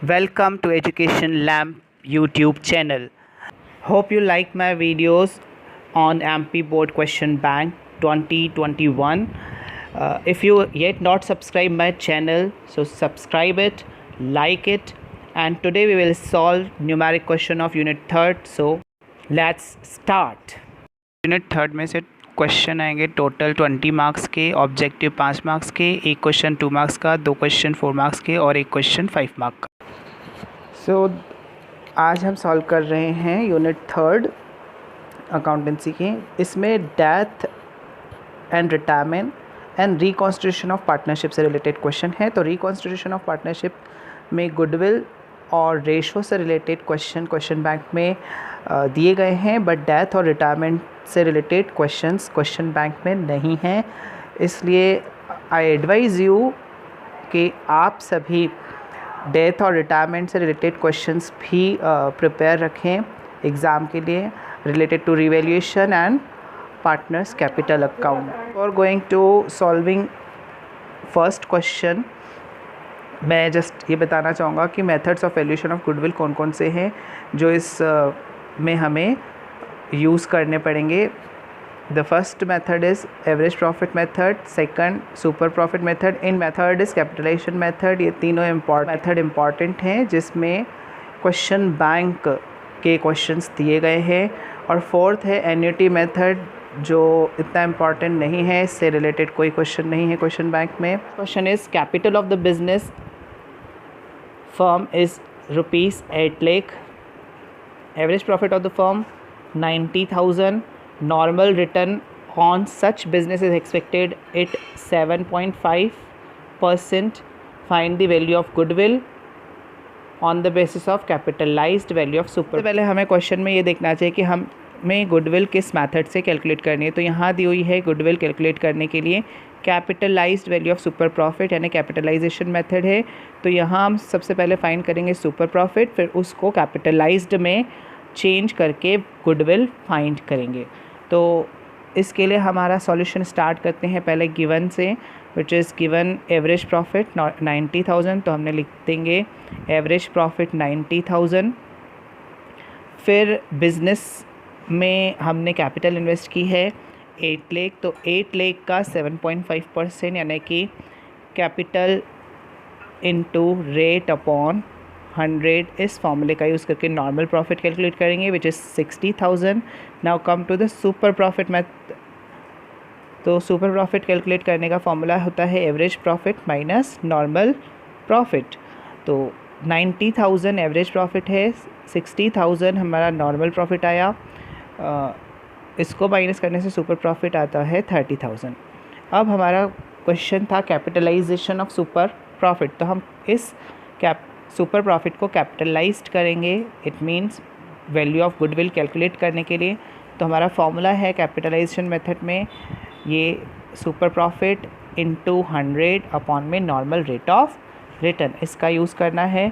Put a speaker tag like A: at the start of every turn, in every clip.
A: Welcome to Education Lamp YouTube channel. Hope you like my videos on MP Board Question Bank 2021. If you yet not subscribe my channel, so subscribe it, like it, and today we will solve numeric question of unit 3rd. So let's start. Unit 3rd में से question आएंगे total 20 marks के, objective 5 marks के, एक question 2 marks का, 2 question 4 marks के और एक क्वेश्चन 5 मार्क का। आज हम सॉल्व कर रहे हैं यूनिट 3rd अकाउंटेंसी के। इसमें death and retirement and reconstitution of partnership से रिलेटेड क्वेश्चन है। तो रिकॉन्स्टिट्यूशन ऑफ पार्टनरशिप में गुडविल और रेशो से रिलेटेड क्वेश्चन बैंक में दिए गए हैं, बट डेथ और रिटायरमेंट से रिलेटेड क्वेश्चन बैंक में नहीं हैं। इसलिए आई एडवाइज़ यू कि आप सभी डेथ और रिटायरमेंट से रिलेटेड क्वेश्चंस भी प्रिपेयर रखें एग्ज़ाम के लिए, related to revaluation and partners capital account. और going to solving first question, मैं जस्ट ये बताना चाहूँगा कि methods of valuation of goodwill कौन कौन से हैं जो इस में हमें यूज़ करने पड़ेंगे। The first method is average profit method, second super profit method, इन मेथड इज़ कैपिटलाइजेशन मेथड। ये तीनों मेथड इम्पॉर्टेंट हैं जिसमें क्वेश्चन बैंक के क्वेश्चंस दिए गए हैं। और फोर्थ है एन्युटी मेथड, जो इतना इम्पॉर्टेंट नहीं है, इससे रिलेटेड कोई क्वेश्चन नहीं है क्वेश्चन बैंक में। Question is capital of the business firm is ₹8 lakh, average profit of the firm 90,000, normal return on such business is expected at 7.5%. Find the value of goodwill on the basis of capitalized value of super। सबसे पहले हमें question में ये देखना चाहिए कि हमें goodwill किस मेथड से कैलकुलेट करनी है। तो यहाँ दी हुई है गुडविल कैलकुलेट करने के लिए capitalised value of super profit, यानी कैपिटलाइजेशन मेथड है। तो यहाँ हम सबसे पहले फाइंड करेंगे सुपर प्रॉफिट, फिर उसको कैपिटलाइज्ड में चेंज करके गुडविल फाइंड करेंगे। तो इसके लिए हमारा सॉल्यूशन स्टार्ट करते हैं पहले गिवन से, which is given average profit 90,000। तो हमने लिख देंगे एवरेज प्रॉफिट 90,000। फिर बिज़नेस में हमने कैपिटल इन्वेस्ट की है 8 लाख, तो 8 लाख का 7.5% यानी कि कैपिटल इनटू रेट अपॉन 100 इस फॉर्मूले का यूज़ करके नॉर्मल प्रॉफिट कैलकुलेट करेंगे, which is 60,000। Now come to the super profit method. तो सुपर प्रॉफिट कैलकुलेट करने का फॉर्मूला होता है average profit minus normal profit. तो 90,000 एवरेज प्रॉफिट है, 60,000 हमारा नॉर्मल प्रॉफिट आया, इसको माइनस करने से सुपर प्रॉफिट आता है 30,000। अब हमारा क्वेश्चन था कैपिटलाइजेशन ऑफ सुपर प्रॉफिट, तो हम इस सुपर प्रॉफिट को कैपिटलाइज्ड करेंगे। It means value of goodwill calculate करने के लिए। तो हमारा फॉर्मूला है कैपिटलाइजेशन मेथड में ये सुपर प्रॉफिट इंटू 100 अपॉन में नॉर्मल रेट ऑफ रिटर्न, इसका यूज़ करना है।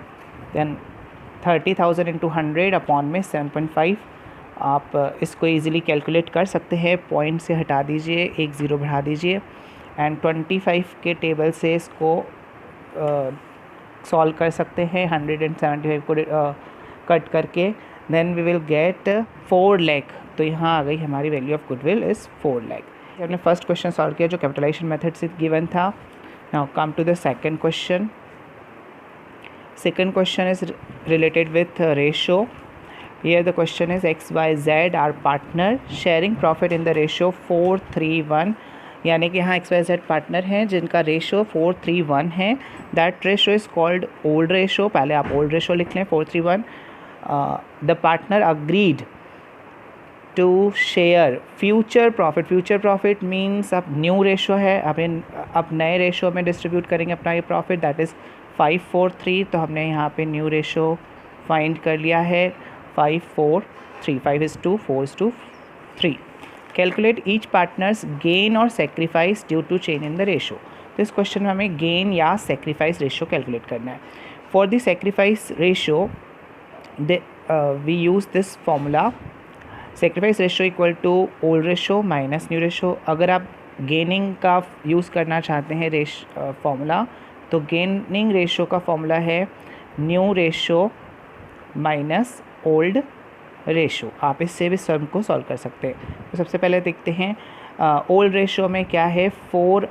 A: देन 30,000 इंटू 100 अपॉन में 7.5। आप इसको ईज़िली कैलकुलेट कर सकते हैं, पॉइंट से हटा दीजिए, एक ज़ीरो बढ़ा दीजिए एंड 25 के टेबल से इसको सॉल्व कर सकते हैं 175 को कट करके। Then we will get 4 lakh. तो यहाँ आ गई हमारी value of goodwill is 4 lakh. हमने फर्स्ट क्वेश्चन सॉल्व किया जो कैपिटलाइजेशन मेथड से गिवन था। Now come to the second question. Second question is related with ratio. Here the question is XYZ are partner sharing profit in the ratio 4:3:1, यानी कि यहाँ XYZ partner हैं जिनका ratio 4:3:1 है। That ratio is called old ratio. पहले आप old ratio लिख लें 4:3:1। The partner agreed to share future profit. Future profit means अब न्यू रेशो है, अब नए रेशो में डिस्ट्रीब्यूट करेंगे अपना ये प्रॉफिट, दैट इज़ 5:4:3। तो हमने यहाँ पे न्यू रेशो फाइंड कर लिया है 5:4:3, 5:2, 4:3। कैलकुलेट ईच पार्टनर्स गेन और sacrifice due to change in the ratio. तो इस क्वेश्चन में हमें गेन या सेक्रीफाइस रेशो कैलकुलेट करना है। For the sacrifice ratio we use this formula, sacrifice ratio equal to old ratio minus new ratio. अगर आप गेनिंग का यूज़ करना चाहते हैं फॉर्मूला, तो गेनिंग रेशो का फॉर्मूला है new ratio minus old ratio. आप इससे भी सम को सॉल्व कर सकते हैं। तो सबसे पहले देखते हैं ओल्ड रेशो में क्या है, 4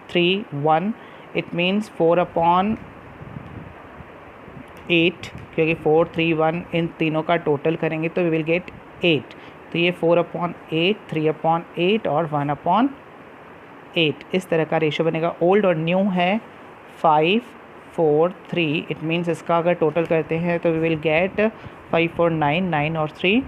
A: 3 1, इट मीन्स 4/8, क्योंकि 4 3 1 इन तीनों का टोटल करेंगे तो वी विल गेट 8। तो ये 4/8, 3/8 और 1/8 इस तरह का रेशो बनेगा। ओल्ड और न्यू है 5 4 3, इट मीन्स इसका अगर टोटल करते हैं तो वी विल गेट 5 4 9, 9 और 3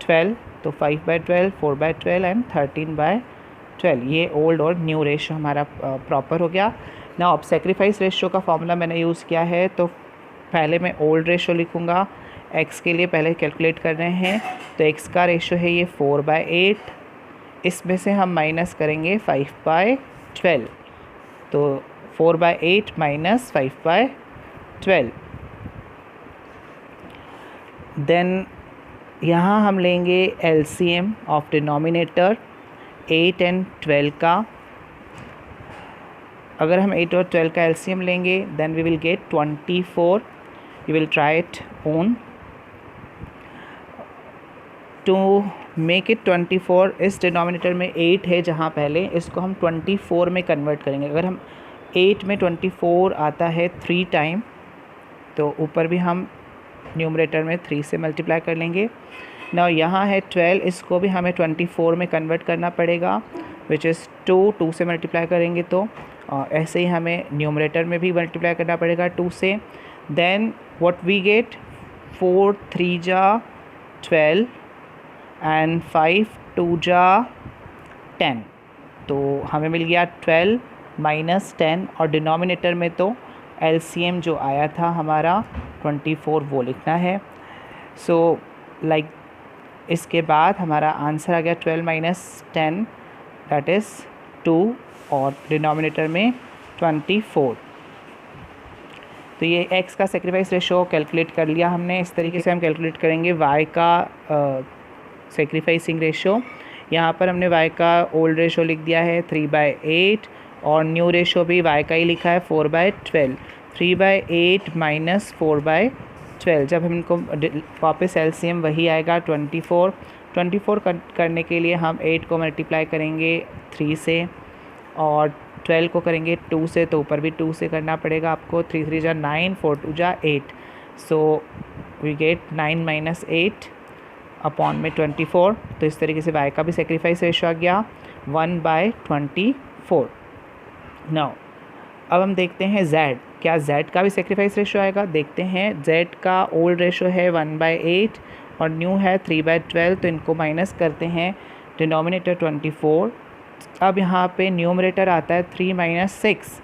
A: 12, तो 5/12, 4/12 एंड 13/12। ये ओल्ड और न्यू रेशो हमारा प्रॉपर हो गया। ना अब सेक्रीफाइस रेशो का फॉर्मूला मैंने यूज़ किया है, तो पहले मैं ओल्ड रेशो लिखूँगा। एक्स के लिए पहले कैलकुलेट कर रहे हैं, तो एक्स का रेशो है ये 4/8, इसमें से हम माइनस करेंगे 5/12, तो 4/8 माइनस 5/12। देन यहाँ हम लेंगे एलसीएम ऑफ डिनोमिनेटर 8 एंड 12 का। अगर हम 8 और 12 का एलसीएम लेंगे then we will get 24। You will try it own to make it 24। इस डिनोमिनेटर में 8 है जहाँ पहले, इसको हम 24 में कन्वर्ट करेंगे। अगर हम 8 में 24 आता है 3 टाइम, तो ऊपर भी हम न्यूमरेटर में 3 से मल्टीप्लाई कर लेंगे। ना यहाँ है 12, इसको भी हमें 24 में कन्वर्ट करना पड़ेगा, विच इज़ 2 से मल्टीप्लाई करेंगे तो ऐसे ही हमें न्यूमरेटर में भी मल्टीप्लाई करना पड़ेगा 2 से। देन व्हाट वी गेट, 4 3 जा 12 एंड 5 2 जा 10, तो हमें मिल गया 12 माइनस 10, और डिनोमिनेटर में तो एलसीएम जो आया था हमारा 24 वो लिखना है। सो लाइक इसके बाद हमारा आंसर आ गया 12 माइनस 10 दैट इज़ 2, और डिनोमिनेटर में 24। तो ये x का सेक्रीफाइस रेशो कैलकुलेट कर लिया हमने। इस तरीके से हम कैलकुलेट करेंगे y का सेक्रीफाइसिंग रेशो। यहाँ पर हमने y का ओल्ड रेशो लिख दिया है 3/8, और न्यू रेशो भी y का ही लिखा है 4/12। 3/8 माइनस 4/12, जब हम इनको वापस एलसीएम वही आएगा 24। 24 करने के लिए हम 8 को मल्टीप्लाई करेंगे 3 से, और 12 को करेंगे 2 से, तो ऊपर भी 2 से करना पड़ेगा आपको। 3 3 जा 9, 4 2 जा 8, so we get 9 minus 8 upon में 24। तो इस तरीके से y का भी सेक्रीफाइस रेशो आ गया 1/24। नाउ अब हम देखते हैं z, क्या z का भी सेक्रीफाइस रेशो आएगा। देखते हैं, z का ओल्ड रेशो है 1/8 और न्यू है 3/12, तो इनको माइनस करते हैं। डिनोमिनेटर 24, अब यहाँ पे न्यूमरेटर आता है 3 माइनस 6।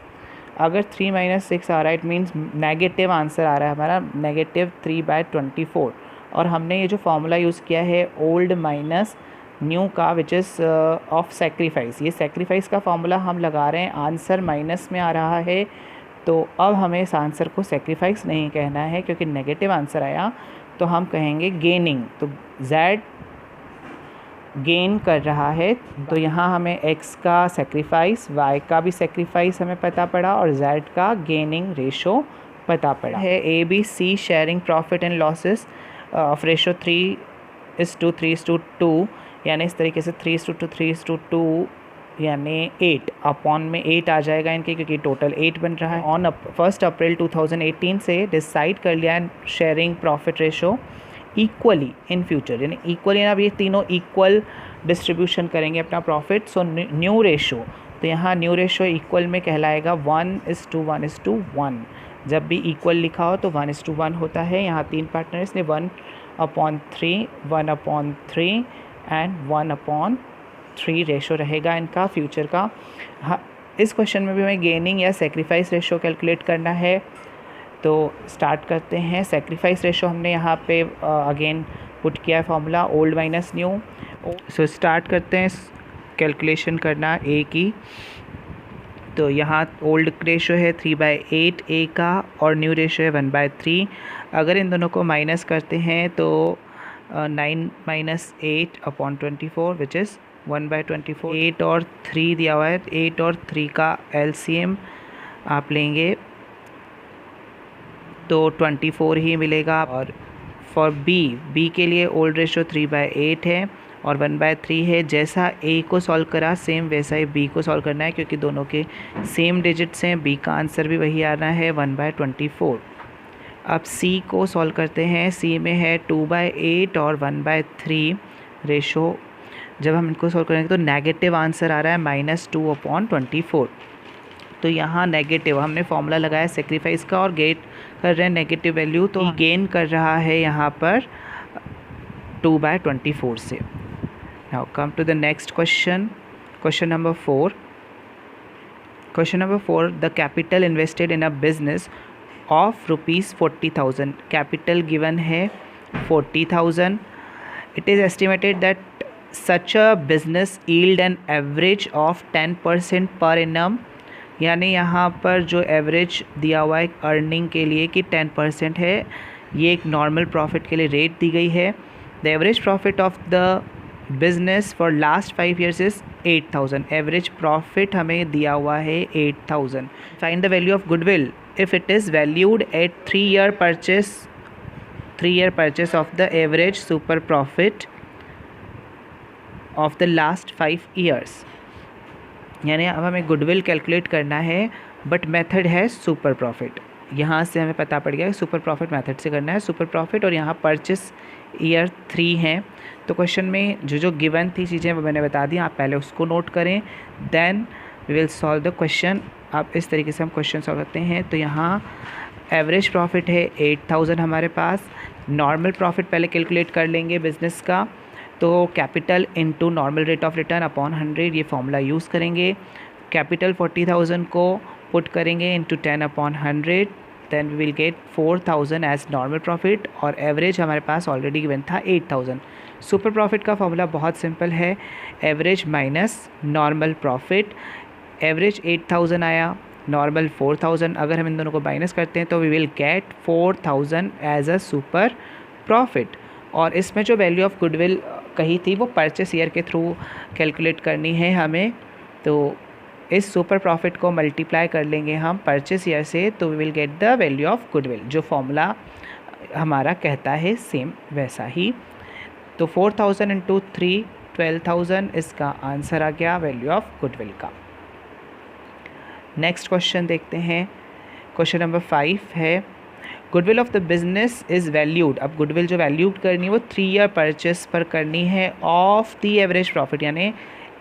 A: अगर 3 माइनस 6 आ रहा है इट मीन्स नेगेटिव आंसर आ रहा है हमारा, -3/24। और हमने ये जो फॉर्मूला यूज़ किया है ओल्ड माइनस न्यू का, विच इज़ ऑफ सेक्रीफाइस, ये सेक्रीफाइस का फॉर्मूला हम लगा रहे हैं, आंसर माइनस में आ रहा है। तो अब हमें इस आंसर को सेक्रीफाइस नहीं कहना है क्योंकि नेगेटिव आंसर आया, तो हम कहेंगे गेनिंग। तो z गेन कर रहा है, तो यहाँ हमें x का सेक्रीफाइस, y का भी सेक्रीफाइस हमें पता पड़ा, और z का गेनिंग रेशो पता पड़ा है। ABC sharing profit and losses of ratio 3:3:2, यानी इस तरीके से 3:3:2 यानी 8 अपॉन में 8 आ जाएगा इनके, क्योंकि टोटल 8 बन रहा है। ऑन 1 अप्रैल 2018 से डिसाइड कर लिया है sharing profit ratio equally in future, यानी इक्वली अब ये तीनों इक्वल डिस्ट्रीब्यूशन करेंगे अपना प्रॉफिट। सो न्यू रेशो, तो यहाँ न्यू रेशो इक्वल में कहलाएगा 1:1:1। जब भी इक्वल लिखा हो तो 1:1 होता है। यहाँ 3 पार्टनर, इसलिए 1/3, 1/3 एंड 1/3 रेशो रहेगा इनका फ्यूचर का। हाँ, इस क्वेश्चन में भी हमें गेनिंग या सेक्रीफाइस रेशो कैलकुलेट करना है। तो स्टार्ट करते हैं। सेक्रीफाइस रेशो हमने यहाँ पे अगेन पुट किया है formula old minus new. So start करते हैं कैलकुलेशन करना ए की। तो यहाँ ओल्ड रेशो है 3/8 ए का, और न्यू रेशो है 1/3। अगर इन दोनों को माइनस करते हैं तो 9 माइनस 8 अपॉन 24 विच इज़ 1/24। 8 और 3 दिया हुआ है, 8 और 3 का एलसीएम आप लेंगे तो 24 ही मिलेगा। और फॉर बी के लिए ओल्ड रेशो 3/8 है और 1/3 है। जैसा ए को सॉल्व करा सेम वैसा ही बी को सॉल्व करना है, क्योंकि दोनों के सेम डिजिट्स हैं। बी का आंसर भी वही आना है 1/24। अब सी को सॉल्व करते हैं। सी में है 2/8 और 1/3 रेशो। जब हम इनको सॉल्व करेंगे तो नेगेटिव आंसर आ रहा है -2/24। तो यहाँ नेगेटिव हमने फॉर्मूला लगाया सेक्रीफाइस का और गेट कर रहे हैं नेगेटिव वैल्यू, तो गेन कर रहा है यहाँ पर 2/24 से। Now come to the next question, question number 4। Question number 4, the capital invested in a business of ₹40,000। Capital given है 40,000। It is estimated that such a business yield an average of 10% per annum. यानी यहाँ पर जो average दिया हुआ है earning के लिए कि 10% है, ये एक नॉर्मल प्रॉफिट के लिए रेट दी गई है। The average profit of the business for last 5 years is 8,000। Average profit हमें दिया हुआ है 8,000। Find the value of goodwill if it is valued at 3-year purchase of the average super profit of the last 5 years। यानी अब हमें goodwill calculate करना है, but method है सुपर प्रॉफिट। यहाँ से हमें पता पड़ गया सुपर प्रॉफिट मेथड से करना है सुपर प्रॉफिट, और यहाँ परचेस ईयर 3 हैं। तो क्वेश्चन में जो गिवन थी चीज़ें वो मैंने बता दी, आप पहले उसको नोट करें, then we will solve the question. आप इस तरीके से हम क्वेश्चन सॉल्व करते हैं। तो यहाँ एवरेज प्रॉफिट है 8,000 हमारे पास। नॉर्मल प्रॉफिट पहले कैलकुलेट कर लेंगे बिजनेस का, तो capital into normal rate of return upon 100 ये फॉर्मूला यूज़ करेंगे। कैपिटल 40,000 को पुट करेंगे into 10/100, then we will get 4,000 as normal profit, और एवरेज हमारे पास ऑलरेडी गिवन था 8,000। सुपर प्रॉफिट का फॉर्मूला बहुत सिंपल है, average minus normal profit. Average 8,000 आया, नॉर्मल 4,000। अगर हम इन दोनों को माइनस करते हैं तो we will get 4,000 as a super profit. और इसमें जो वैल्यू ऑफ गुडविल कही थी वो परचेस ईयर के थ्रू कैलकुलेट करनी है हमें। तो इस सुपर प्रॉफिट को मल्टीप्लाई कर लेंगे हम परचेस ईयर से, तो we will get the value of goodwill. जो फॉर्मूला हमारा कहता है सेम वैसा ही। तो 4,000 इंटू 3 12,000 इसका आंसर आ गया वैल्यू ऑफ गुडविल का। नेक्स्ट क्वेश्चन देखते हैं। क्वेश्चन नंबर 5 है, goodwill of the business is valued. अब गुडविल जो वैल्यूड करनी है वो 3-year परचेस पर करनी है ऑफ द एवरेज प्रॉफिट, यानी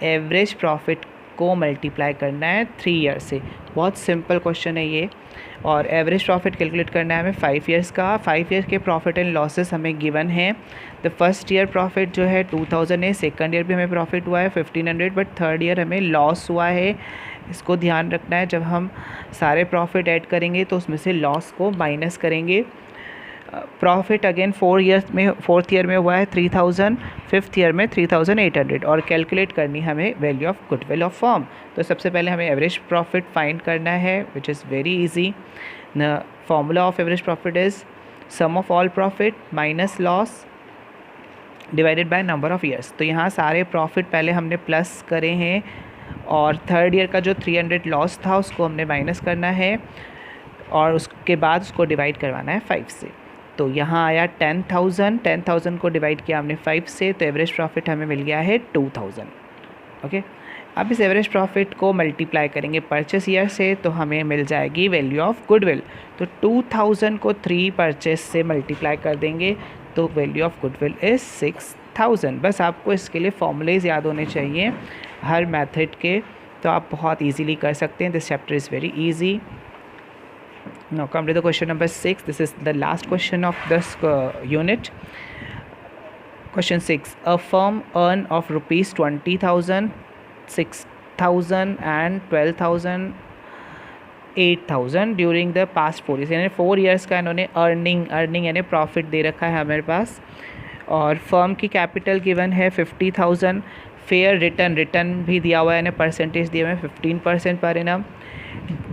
A: एवरेज प्रॉफिट को मल्टीप्लाई करना है 3 year से। बहुत सिंपल क्वेश्चन है ये। और एवरेज प्रॉफिट कैलकुलेट करना है हमें 5 years का। 5 years के प्रॉफिट एंड लॉसेस हमें गिवन है। द फर्स्ट ईयर प्रॉफिट जो है 2,000 है, सेकंड ईयर भी हमें प्रॉफिट हुआ है 1,500, बट थर्ड ईयर हमें लॉस हुआ है। इसको ध्यान रखना है, जब हम सारे प्रॉफिट ऐड करेंगे तो उसमें से लॉस को माइनस करेंगे। प्रॉफिट अगेन 4th ईयर में हुआ है 3,000, 5th ईयर में 3,800, और कैलकुलेट करनी हमें value of goodwill of firm. तो सबसे पहले हमें एवरेज प्रॉफिट फाइंड करना है, which is very easy. The formula of average profit is sum of all profit minus loss divided by number of years. तो यहाँ सारे प्रॉफिट पहले हमने प्लस करे हैं, और थर्ड ईयर का जो 300 लॉस था उसको हमने माइनस करना है, और उसके बाद उसको डिवाइड करवाना है 5 से। तो यहाँ आया 10,000 को डिवाइड किया हमने 5 से, तो एवरेज प्रॉफिट हमें मिल गया है 2,000। ओके, अब इस एवरेज प्रॉफिट को मल्टीप्लाई करेंगे परचेस ईयर से, तो हमें मिल जाएगी वैल्यू ऑफ गुडविल। तो 2,000 को 3 परचेस से मल्टीप्लाई कर देंगे, तो वैल्यू ऑफ गुडविल इज़ 6,000। बस आपको इसके लिए फॉर्मूलेज याद होने चाहिए हर मेथड के, तो आप बहुत इजीली कर सकते हैं। This chapter is very easy. Now come to the question number 6. This is the last question of this unit. Question 6. A firm earn of rupees 20,000, 6,000 and 12,000, 8,000 during the past 4 years। यानी 4 years का इन्होंने earning यानी profit दे रखा है हमारे पास। और firm की capital given है 50,000। फेयर रिटर्न भी दिया हुआ है, यानी परसेंटेज दिया हुआ है 15% पर एनम।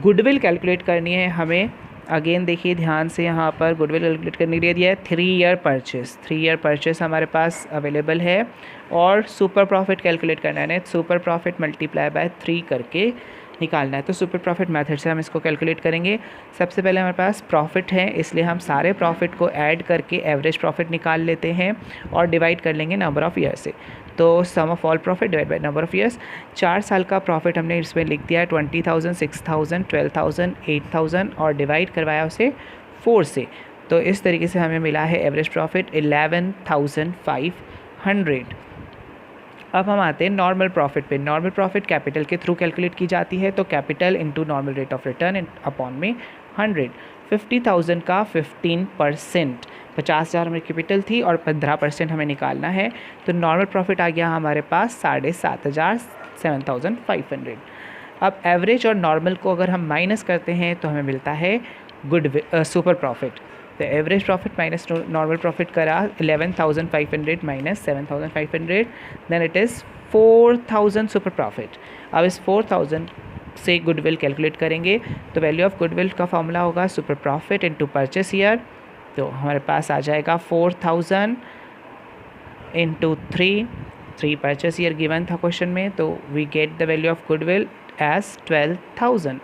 A: गुडविल कैलकुलेट करनी है हमें। अगेन देखिए ध्यान से, यहाँ पर गुडविल कैलकुलेट करने के लिए दिया है 3-year परचेस हमारे पास अवेलेबल है, और सुपर प्रॉफिट कैलकुलेट करना है। सुपर प्रॉफिट मल्टीप्लाई बाय 3 करके निकालना है। तो सुपर प्रॉफिट मेथड से हम इसको कैलकुलेट करेंगे। सबसे पहले हमारे पास प्रॉफिट है, इसलिए हम सारे प्रॉफिट को ऐड करके एवरेज प्रॉफिट निकाल लेते हैं और डिवाइड कर लेंगे नंबर ऑफ़ ईयर से। तो sum of all profit divide by number of years. 4 साल का प्रॉफिट हमने इसमें लिख दिया है 20,000, 6,000, 12,000, 8,000 और डिवाइड करवाया उसे 4 से। तो इस तरीके से हमें मिला है एवरेज प्रॉफिट 11,500। अब हम आते हैं नॉर्मल प्रॉफिट पे। नॉर्मल प्रॉफिट कैपिटल के थ्रू कैलकुलेट की जाती है, तो capital into normal rate of return upon में 100। 50,000 का 15%, 50,000 हमारी कैपिटल थी और 15% हमें निकालना है। तो नॉर्मल प्रॉफिट आ गया हमारे पास 7,500, 7,500। अब एवरेज और नॉर्मल को अगर हम माइनस करते हैं तो हमें मिलता है सुपर प्रॉफिट। तो average profit minus normal profit करा 11,500 minus 7,500, then it is 4,000 super profit. अब इस 4,000 से गुडविल कैलकुलेट करेंगे, तो वैल्यू ऑफ गुडविल का फॉर्मूला होगा super profit into purchase year. तो हमारे पास आ जाएगा 4,000 इंटू 3 परचेस ईयर गिवन था क्वेश्चन में, तो we get the value of goodwill as 12,000।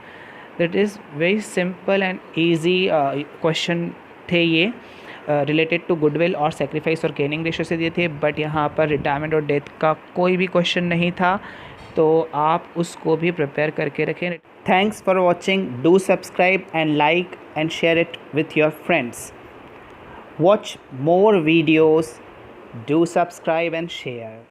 A: That is very simple and easy question थे ये, रिलेटेड टू गुडविल और सेक्रीफाइस और गेनिंग रेशो से दिए थे, बट यहाँ पर रिटायरमेंट और डेथ का कोई भी क्वेश्चन नहीं था, तो आप उसको भी प्रिपेयर करके रखें। Thanks for watching, do subscribe and like and share it with your friends. Watch more videos, do subscribe and share.